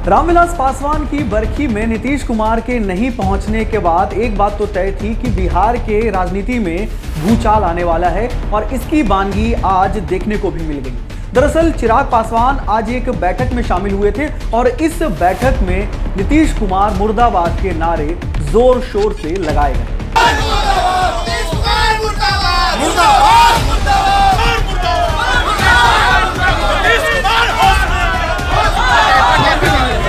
रामविलास पासवान की बरखी में नीतीश कुमार के नहीं पहुंचने के बाद एक बात तो तय थी कि बिहार के राजनीति में भूचाल आने वाला है और इसकी बानगी आज देखने को भी मिल गई। दरअसल चिराग पासवान आज एक बैठक में शामिल हुए थे और इस बैठक में नीतीश कुमार मुर्दाबाद के नारे जोर शोर से लगाए गए।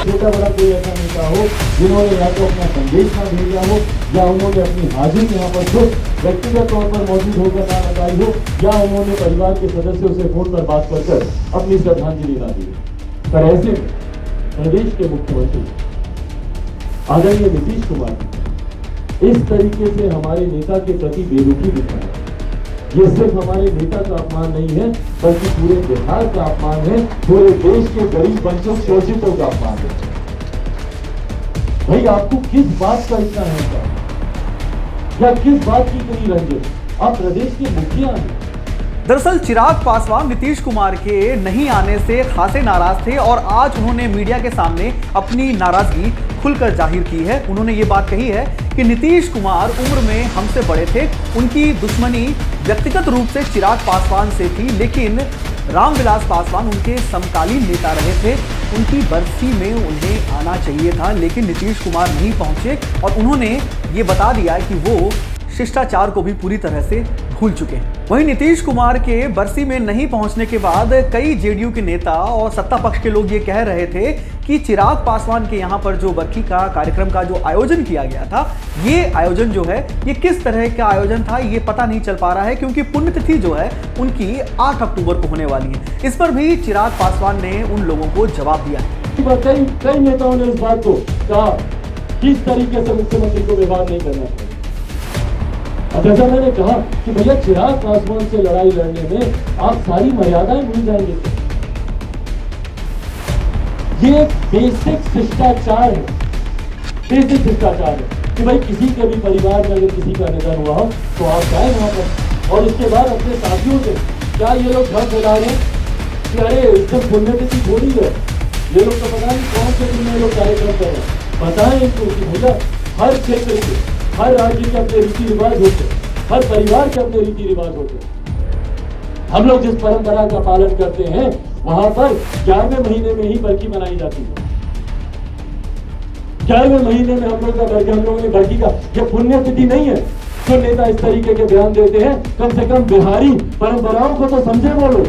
छोटा बड़ा कोई ऐसा नेता हो जिन्होंने या तो अपना संदेश ना भेजा हो या उन्होंने अपनी हाजिरी यहाँ पर खुद व्यक्तिगत तौर पर मौजूद होकर ना लगाई हो या उन्होंने परिवार के सदस्यों से फोन पर बात कर अपनी श्रद्धांजलि ना दी। पर ऐसे प्रदेश के मुख्यमंत्री आदरणीय नीतीश कुमार इस तरीके से हमारे नेता के प्रति बेरुखी दिखाया, ये सिर्फ हमारे नेता का अपमान नहीं है बल्कि पूरे बिहार का अपमान है, पूरे देश के गरीब वंचित शोषितों का अपमान है। भाई आपको किस बात का इतना है या किस बात की इतनी रंजिश? आप प्रदेश के मुखिया हैं। दरअसल चिराग पासवान नीतीश कुमार के नहीं आने से खासे नाराज थे और आज उन्होंने मीडिया के सामने अपनी नाराजगी खुलकर जाहिर की है। उन्होंने ये बात कही है कि नीतीश कुमार उम्र में हमसे बड़े थे, उनकी दुश्मनी व्यक्तिगत रूप से चिराग पासवान से थी, लेकिन रामविलास पासवान उनके समकालीन नेता रहे थे। उनकी बरसी में उन्हें आना चाहिए था, लेकिन नीतीश कुमार नहीं पहुंचे और उन्होंने ये बता दिया कि वो शिष्टाचार को भी पूरी तरह से भूल चुके हैं। वहीं नीतीश कुमार के बरसी में नहीं पहुंचने के बाद कई जेडीयू के नेता और सत्ता पक्ष के लोग ये कह रहे थे कि चिराग पासवान के यहाँ पर जो बरखी का कार्यक्रम का जो आयोजन किया गया था, ये आयोजन जो है ये किस तरह का आयोजन था ये पता नहीं चल पा रहा है, क्योंकि पुण्यतिथि जो है उनकी 8 अक्टूबर को होने वाली है। इस पर भी चिराग पासवान ने उन लोगों को जवाब दिया है। कई नेताओं ने इस बात को कहा किस तरीके से मुख्यमंत्री को व्यवहार नहीं करना चाहिए। अब जैसा मैंने कहा कि भैया चिराग पासवान से लड़ाई लड़ने में आप सारी मर्यादाएं भूल जाएंगे। ये बेसिक शिष्टाचार है, बेसिक शिष्टाचार है कि भाई किसी के भी परिवार में अगर किसी का निधन हुआ हो तो आप जाए वहां पर और उसके बाद अपने साथियों से क्या ये लोग घर फैला रहे हैं कि अरे एकदम पुण्यतिथि थोड़ी है, ये लोग तो पता नहीं कौन से दिन में लोग कार्यक्रम कर रहे हैं। बताएं इनको कि भैया हर क्षेत्र के हर राज्य के अपने रीति रिवाज होते, हर परिवार के अपने रीति रिवाज होते। हम लोग जिस परंपरा का पालन करते हैं वहां पर 11वें महीने में ही बरखी मनाई जाती है। 11वें महीने में हम लोगों ने बरखी का यह पुण्यतिथि नहीं है। जो नेता इस तरीके के बयान देते हैं कम से कम बिहारी परंपराओं को तो समझे वो लोग,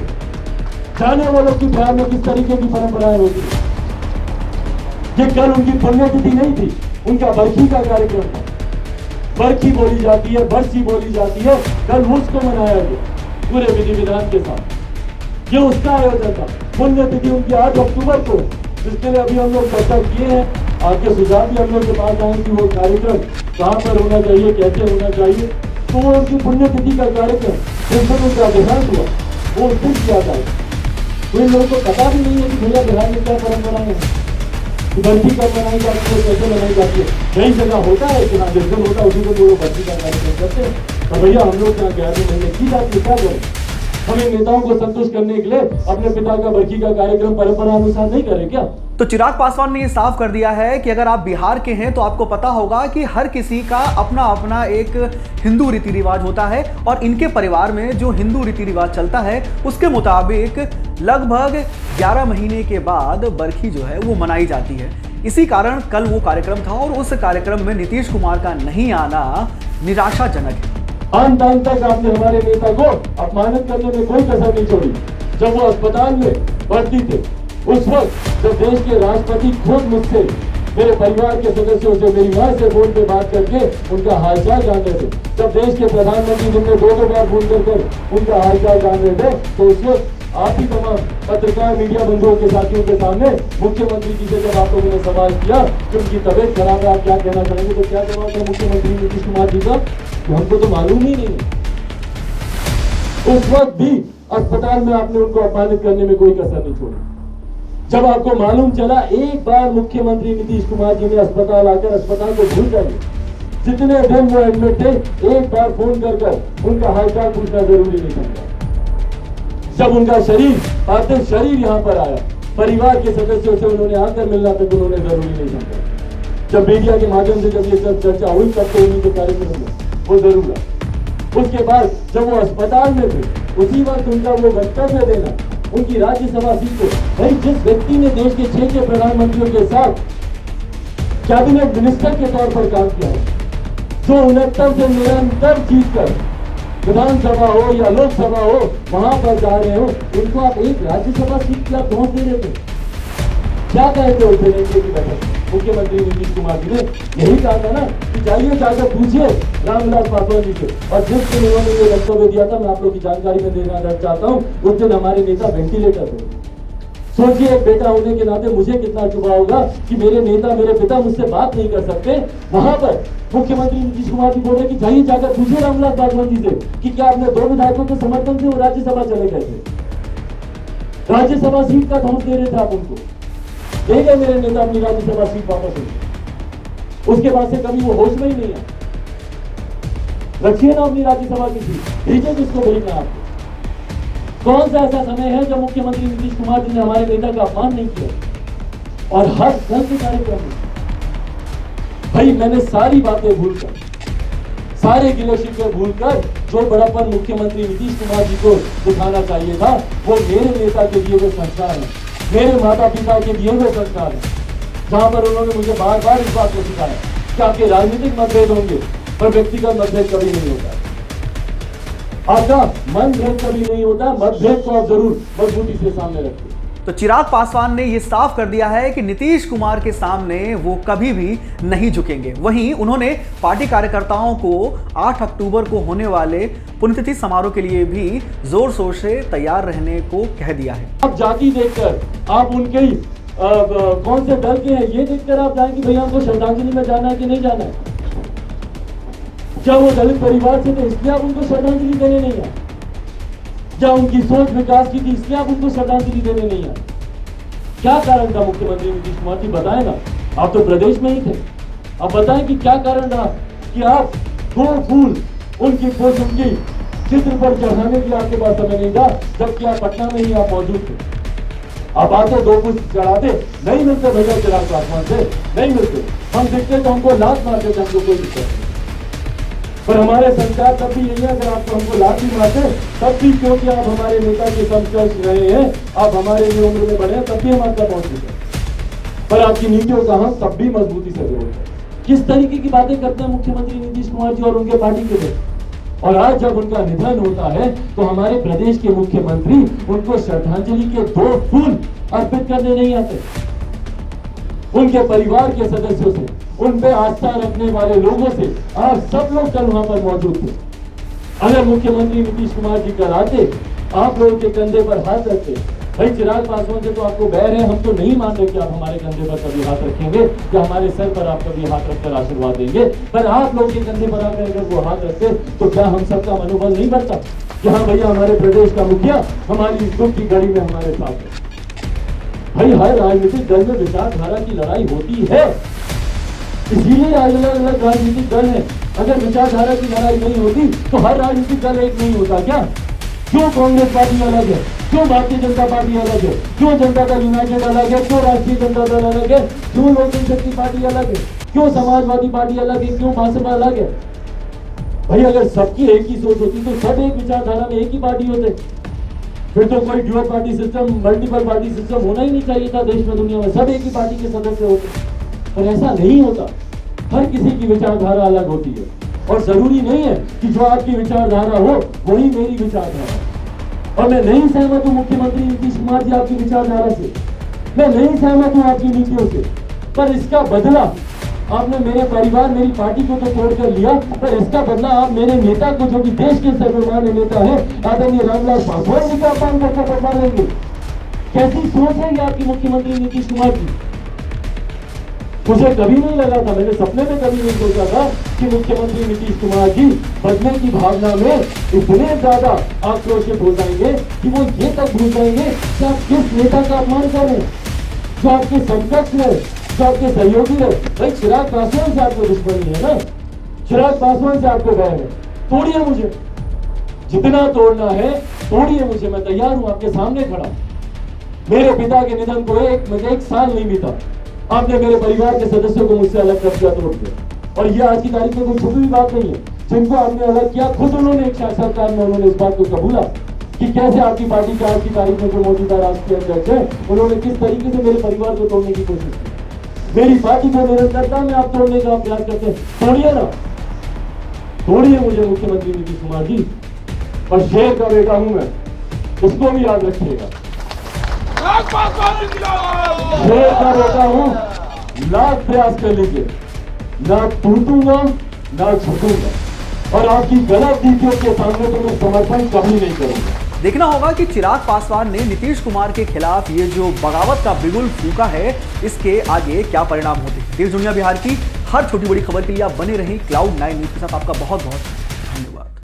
जाने वो लोग कि बिहार में किस तरीके की परंपराएं होती है। ये कल उनकी पुण्यतिथि नहीं थी, उनका बरखी का कार्यक्रम था। बरखी बोली जाती है, बरसी बोली जाती है, कल उसको मनाया गया पूरे विधि विधान के साथ। ये उसका आयोजन था। पुण्यतिथि उनकी 8 अक्टूबर को, जिसके लिए अभी हम लोग चर्चा किए हैं। आपके सुझाव भी हम लोग के पास आए कि वो कार्यक्रम कहाँ पर होना चाहिए, कैसे होना चाहिए। तो वो उनकी पुण्यतिथि का कार्यक्रम जिस दिन उनका देहांत हुआ वो उस दिन किया जाए। तो इन लोगों को पता भी नहीं है कि भैया बिहार में क्या परंपराएं हैं, बरखी कब मनाई जाती है, कैसे मनाई जाती है। कई जगह होता है कि हाँ जिस दिन होता है उसी को लोग बरखी का कार्यक्रम करते हैं। तो भैया हम लोग यहाँ 11वें महीने की जाती है, क्या करें? हम इन नेताओं को संतुष्ट करने के लिए अपने पिता का बरखी का कार्यक्रम परंपरा अनुसार नहीं करें क्या? तो चिराग पासवान ने ये साफ कर दिया है कि अगर आप बिहार के हैं तो आपको पता होगा कि हर किसी का अपना अपना एक हिंदू रीति रिवाज होता है और इनके परिवार में जो हिंदू रीति रिवाज चलता है उसके मुताबिक लगभग 11 महीने के बाद बरखी जो है वो मनाई जाती है। इसी कारण कल वो कार्यक्रम था और उस कार्यक्रम में नीतीश कुमार का नहीं आना निराशाजनक है। अंत तक आपने हमारे नेता को अपमानित करने में कोई कसर नहीं छोड़ी। जब वो अस्पताल में भर्ती थे उस वक्त जब देश के राष्ट्रपति खुद मुझसे, मेरे परिवार के सदस्यों से, मेरी मां से फोन पे बात करके उनका हालचाल जान रहे थे, जब देश के प्रधानमंत्री जिनने 2 बार फोन कर उनका हालचाल जान रहे थे, तो उस वक्त आप ही तमाम पत्रकार मीडिया बंधुओं के साथियों के सामने मुख्यमंत्री जी से जब आप लोगों ने सवाल किया कि उनकी तबीयत खराब है, आप क्या कहना चाहेंगे, तो क्या जवाब था मुख्यमंत्री नीतीश कुमार जी का? हमको तो मालूम ही नहीं है। उस वक्त भी अस्पताल में आपने उनको अपमानित करने में कोई कसर नहीं छोड़ी। जब आपको मालूम चला, एक बार मुख्यमंत्री नीतीश कुमार जी ने अस्पताल आकर अस्पताल को भूल जाइए, जितने दिन वो एडमिट थे एक बार फोन कर उनका हालचाल पूछना जरूरी नहीं समझा। जब उनका शरीर पार्थिव शरीर यहाँ पर आया, परिवार के सदस्यों से उन्होंने आकर मिलना तक उन्होंने जरूरी नहीं समझा। जब मीडिया के माध्यम से जब ये सब चर्चा हुई तब तो उन्हीं के कार्यक्रम में वो जरूर आया। उसके बाद जब वो अस्पताल में थे उसी वक्त उनका वो वक्तव्य देना, उनकी राज्यसभा सीट को, भाई जिस व्यक्ति ने देश के 6 प्रधानमंत्रियों के साथ कैबिनेट मिनिस्टर के तौर पर काम किया है, जो 69 से निरंतर जीत कर विधानसभा हो या लोकसभा हो वहां पर जा रहे हो, उनको आप एक राज्यसभा सीट की आप पहुंच दे रहे थे। क्या कहे थे उस एनडीए की बैठक मुख्यमंत्री नीतीश कुमार जी ने? यही कहा था ना कि जाइए जाकर पूछिए रामविलास पासवान जी से। और जिस दिन उन्होंने ये वक्तव्य दिया था, मैं आप लोग की जानकारी में देना चाहता हूँ, उस दिन हमारे नेता वेंटिलेटर थे। सोचिए एक बेटा होने के नाते मुझे कितना चुभा होगा कि मेरे नेता, मेरे पिता मुझसे बात नहीं कर सकते। वहां पर मुख्यमंत्री नीतीश कुमार जी बोल रहे कि जाइए जाकर पूछिए रामविलास पासवान जी से कि क्या आपने 2 विधायकों के समर्थन से वो राज्यसभा चले गए थे। राज्यसभा सीट का धौंस दे रहे थे आप उनको। दे गए मेरे नेता अपनी राज्यसभा सीट वापस। उसके बाद से कभी वो होश में ही नहीं है। रखिए ना अपनी राज्यसभा की सीट, भेजिए जिसको भेजना आपको। कौन सा ऐसा समय है जब मुख्यमंत्री नीतीश कुमार जी ने हमारे नेता का अपमान नहीं किया? और हर दल के कार्यक्रम में भाई मैंने सारी बातें भूलकर, सारे गिले शिकवे भूलकर जो बड़प्पन मुख्यमंत्री नीतीश कुमार जी को दिखाना चाहिए था, वो मेरे नेता के दिए हुए संस्कार हैं, मेरे माता पिता के दिए हुए संस्कार हैं, जहां पर उन्होंने मुझे बार बार इस बात को सिखाया कि आपके राजनीतिक मतभेद होंगे पर व्यक्तिगत मतभेद कभी नहीं होता। आपका मनभेद कभी नहीं होता, मतभेद को आप जरूर मजबूती से सामने रखिए। तो चिराग पासवान ने यह साफ कर दिया है कि नीतीश कुमार के सामने वो कभी भी नहीं झुकेंगे। वहीं उन्होंने पार्टी कार्यकर्ताओं को 8 अक्टूबर को होने वाले पुण्यतिथि समारोह के लिए भी जोर शोर से तैयार रहने को कह दिया है। आप जाति देखकर, आप उनके ही कौन से दल के हैं ये देखकर आप जाएं कि भैया हमको श्रद्धांजलि में जाना है कि नहीं जाना है। क्या वो दलित परिवार से थे इसलिए आप उनको श्रद्धांजलि देने नहीं आए? क्या उनकी सोच विकास की थी इसलिए आप उनको श्रद्धांजलि देने नहीं आए? क्या कारण था मुख्यमंत्री नीतीश कुमार जी, बताएं ना। आप तो प्रदेश में ही थे, आप बताएं कि क्या कारण रहा कि आप 2 फूल उनकी फोटो, उनकी चित्र पर चढ़ाने की आपके पास समय नहीं था, जबकि आप पटना में ही आप मौजूद थे। आप आते 2 फूल चढ़ाते, नहीं मिलते भैया चिराग पासवान से, नहीं मिलते। हम दिखते तो हमको लात मारते थे, हमको कोई दिक्कत नहीं। पर हमारे संस्कार तब भी यही है, अगर आपको हमको लात भी मारते तब भी, क्योंकि आप हमारे नेता के समकक्ष रहे हैं, आप हमारे लिए उम्र में बढ़े हैं, तब भी हम आपका पहुंच चुके। पर आपकी नीतियों का हम तब भी मजबूती से विरोध है। किस तरीके की बातें करते हैं मुख्यमंत्री नीतीश कुमार जी और उनके पार्टी के लोग। और आज जब उनका निधन होता है तो हमारे प्रदेश के मुख्यमंत्री उनको श्रद्धांजलि के 2 फूल अर्पित करने नहीं आते। उनके परिवार के सदस्यों से, उन पे आस्था रखने वाले लोगों से आप सब लोग कल वहां पर मौजूद थे। अगर मुख्यमंत्री नीतीश कुमार जी कल आते, आप लोगों के कंधे पर हाथ रखते। भाई चिराग पासवान से तो आपको बैर है, हम तो नहीं मान रहे कि आप हमारे कंधे पर कभी हाथ रखेंगे या हमारे सर पर आप कभी हाथ रखकर आशीर्वाद देंगे, पर आप लोग के कंधे पर आकर अगर वो हाथ रखते तो क्या हम सबका मनोबल नहीं बढ़ता कि हाँ भैया हमारे प्रदेश का मुखिया हमारी दुख की घड़ी में हमारे साथ है। भाई हर राजनीतिक दल में विचारधारा की लड़ाई होती है, इसीलिए अलग अलग राजनीतिक दल है। अगर विचारधारा की लड़ाई नहीं होती तो हर राजनीतिक दल एक नहीं होता क्या? क्यों कांग्रेस पार्टी अलग है, क्यों भारतीय जनता पार्टी अलग है, क्यों जनता दल यूनाइटेड अलग है, क्यों राष्ट्रीय जनता दल अलग है, क्यों लोक जनशक्ति पार्टी अलग है, क्यों समाजवादी पार्टी अलग है, क्यों भाजपा अलग है? भाई अगर सबकी एक ही सोच होती तो सब एक विचारधारा में एक ही पार्टी होते, फिर तो कोई dual party system, multiple party system होना ही नहीं चाहिए था देश में, दुनिया में। सब एक ही पार्टी के सदस्य होते, पर ऐसा नहीं होता। हर किसी की विचारधारा अलग होती है और जरूरी नहीं है कि जो आपकी विचारधारा हो वही मेरी विचारधारा। और मैं नहीं सहमत हूं मुख्यमंत्री नीतीश कुमार जी आपकी विचारधारा से, मैं नहीं सहमत हूं आपकी नीतियों से, पर इसका बदला आपने मेरे परिवार, मेरी पार्टी को तो तोड़ कर लिया, पर इसका बदला आप मेरे नेता को, जो कि देश के सर्वमान्य नेता है आदरणीय रामविलास पासवान जी का अपमान करके बदला लेंगे। कैसी सोच है ये आपकी मुख्यमंत्री नीतीश कुमार जी? मुझे कभी नहीं लगा था, मैंने सपने में कभी नहीं सोचा था कि मुख्यमंत्री नीतीश कुमार जी बदले की भावना में इतने ज्यादा आक्रोशित हो जाएंगे कि वो ये तक भूल जाएंगे कि आप किस नेता का अपमान कर रहे हैं, जो आपके समकक्ष है, जो आपके सहयोगी है। भाई चिराग पासवान से आपको दुश्मनी है ना, चिराग पासवान से आपको बैर है, तोड़िए मुझे, जितना तोड़ना है तोड़िए मुझे, मैं तैयार हूं, आपके सामने खड़ा। मेरे पिता के निधन को एक साल नहीं बीता, आपने मेरे परिवार के सदस्यों को मुझसे अलग कर दिया, तोड़ दिया। और ये आज की तारीख में कोई छुपी हुई बात नहीं है। जिनको आपने अलग किया, खुद उन्होंने एक साक्षात्कार में उन्होंने इस बात को कबूला कि कैसे आपकी पार्टी के आज की तारीख में जो मौजूदा राष्ट्रीय अध्यक्ष है, उन्होंने किस तरीके से मेरे परिवार को तोड़ने की कोशिश की। मेरी पार्टी को निरंतरता में आप तोड़ने का प्रयास करते हैं, तोड़िए ना, तोड़िए मुझे मुख्यमंत्री नीतीश कुमार जी। और शेर का बेटा हूं मैं, इसको भी याद रखिएगा। शेर का बेटा हूं, लाख प्रयास कर लीजिए, ना टूटूंगा ना झुकूंगा, और आपकी गलत नीतियों के सामने तो मैं समर्थन कभी नहीं करूंगा। देखना होगा कि चिराग पासवान ने नीतीश कुमार के खिलाफ ये जो बगावत का बिगुल फूंका है, इसके आगे क्या परिणाम होते हैं। देश दुनिया बिहार की हर छोटी बड़ी खबर के लिए आप बने रहें Cloud9 न्यूज के साथ। आपका बहुत बहुत धन्यवाद।